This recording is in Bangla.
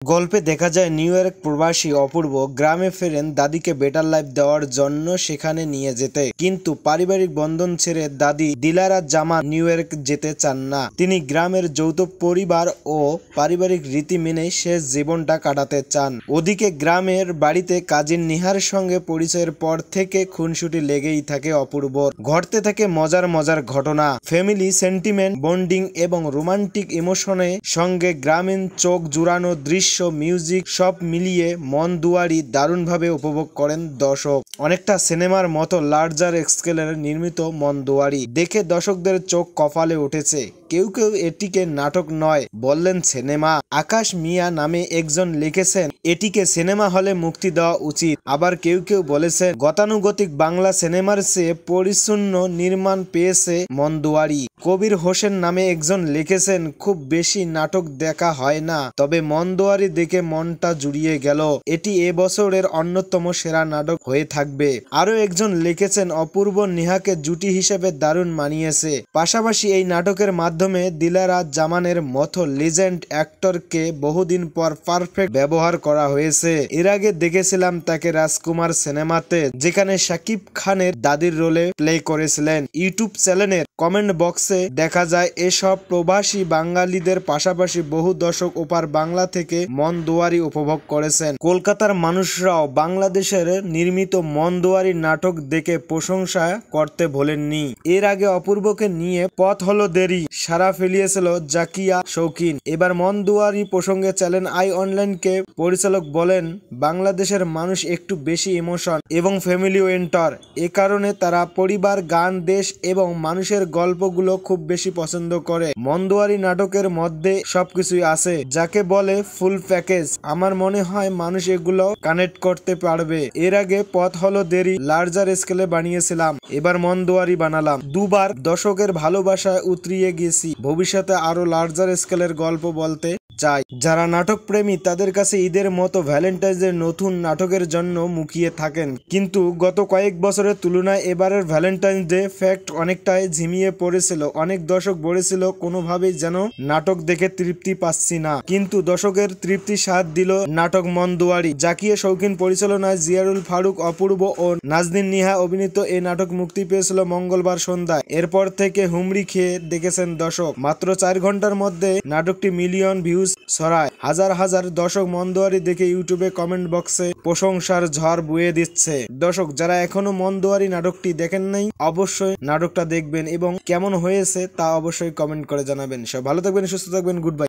গল্পে দেখা যায় নিউ ইয়র্ক প্রবাসী অপূর্ব গ্রামে ফেরেন দাদিকে বেটার লাইফ দেওয়ার জন্য সেখানে নিয়ে যেতে, কিন্তু পারিবারিক বন্ধন ছেড়ে দাদি দিলারা জামান নিউ ইয়র্ক যেতে চান না। তিনি গ্রামের যৌথ পরিবার ও পারিবারিক রীতি মেনে শেষ জীবনটা কাটাতে চান। ওদিকে গ্রামের বাড়িতে কাজিন নিহার সঙ্গে পরিচয়ের পর থেকে খুনসুটি লেগেই থাকে অপূর্বর। ঘটতে থাকে মজার মজার ঘটনা, ফ্যামিলি সেন্টিমেন্ট, বন্ডিং এবং রোমান্টিক ইমোশনের সঙ্গে গ্রামীণ চোখ জুড়ানো দৃশ্য, মিউজিক সব মিলিয়ে মন দুয়ারি দারুণভাবে উপভোগ করেন দর্শক। অনেকটা সিনেমার মতো লার্জার স্কেলের নির্মিত মন দুয়ারি দেখে দর্শকদের চোখ কপালে উঠেছে। কেউ কেউ এটিকে নাটক নয় বললেন সিনেমা। আকাশ মিয়া নামে একজন লিখেছেন এটিকে সিনেমা হলে মুক্তি দেওয়া উচিত। আবার কেউ কেউ বলেছেন গতানুগতিক বাংলা সিনেমার চেয়ে পরিচ্ছন্ন নির্মাণ পেয়েছে মন দুয়ারি। কবির হোসেন নামে একজন লিখেছেন খুব বেশি নাটক দেখা হয় না, তবে মন দুয়ারি দেখে মনটা জুড়িয়ে গেল। এটি এবছরের অন্যতম সেরা নাটক হয়ে থাকবে। আরো একজন লিখেছেন অপূর্ব নিহাকে জুটি হিসেবে দারুণ মানিয়েছে। পাশাপাশি এই নাটকের মাধ্যমে দিলারা জামানের মতো লিজেন্ড অ্যাক্টরকে বহুদিন পর পারফেক্ট ব্যবহার করা হয়েছে। এর আগে দেখেছিলাম তাকে রাজকুমার সিনেমাতে, যেখানে শাকিব খানের দাদির রোলে প্লে করেছিলেন। ইউটিউব চ্যানেলের কমেন্ট বক্সে দেখা যায় এসব প্রবাসী বাঙালিদের পাশাপাশি বহু দর্শক ওপার বাংলা থেকে মন দুয়ারি উপভোগ করেছেন। কলকাতার মানুষরাও বাংলাদেশের নির্মিত মন দুয়ারি নাটক দেখে প্রশংসা করতে ভোলেননি। এর আগে অপূর্বকে নিয়ে পথ হলো দেরি সারা ফেলিয়েছিল জাকিয়া শৌখিন। এবার মন দুয়ারি প্রসঙ্গে চ্যানেল আই অনলাইনকে পরিচালক বলেন বাংলাদেশের মানুষ একটু বেশি ইমোশন এবং ফ্যামিলি ওরিয়েন্টেড, এ কারণে তারা পরিবার, গান, দেশ এবং মানুষের গল্পগুলো খুব বেশি পছন্দ করে। মন দুয়ারি নাটকের মধ্যে সবকিছুই আছে, যাকে বলে ফুল প্যাকেজ। আমার মনে হয় মানুষ এগুলো কানেক্ট করতে পারবে। এর আগে পথ হলো দেরি লার্জার স্কেলে বানিয়েছিলাম, এবার মন দুয়ারি বানালাম। দুবার দর্শকের ভালোবাসায় উতরিয়ে গেছি, ভবিষ্যতে আরো লার্জার স্কেলের গল্প বলতে চাই। যারা নাটক প্রেমী তাদের কাছে ঈদের মতো ভ্যালেন্টাইন্সের নতুন নাটকের জন্য মুখিয়ে থাকেন, কিন্তু গত কয়েক বছরের তুলনায় এবারের ভ্যালেন্টাইন্স ডে ফ্যাক্ট অনেকটাই ঝিমিয়ে পড়েছিল। অনেক দর্শক বলেছিল কোনোভাবেই যেন নাটক দেখে তৃপ্তি পাচ্ছি না, কিন্তু দর্শকের তৃপ্তি স্বাদ দিল নাটক মন দুয়ারি। জাকিয়া শৌখিন পরিচালনায় জিয়ারুল ফারুক, অপূর্ব ও নাজনীন নিহা অভিনীত এই নাটক মুক্তি পেয়েছিল মঙ্গলবার সন্ধ্যায়। এরপর থেকে হুমড়ি খেয়ে দেখেছেন দর্শক। মাত্র 4 ঘন্টার মধ্যে নাটকটি মিলিয়ন ভিউজ ছড়ায়। হাজার হাজার দর্শক মন দুয়ারি দেখে ইউটিউবে কমেন্ট বক্সে প্রশংসার ঝড় বয়ে দিচ্ছে। দর্শক যারা এখনো মন দুয়ারি নাটকটি দেখেন নাই অবশ্যই নাটকটা দেখবেন এবং কেমন হয়েছে তা অবশ্যই কমেন্ট করে জানাবেন। সব ভালো থাকবেন, সুস্থ থাকবেন, গুড বাই।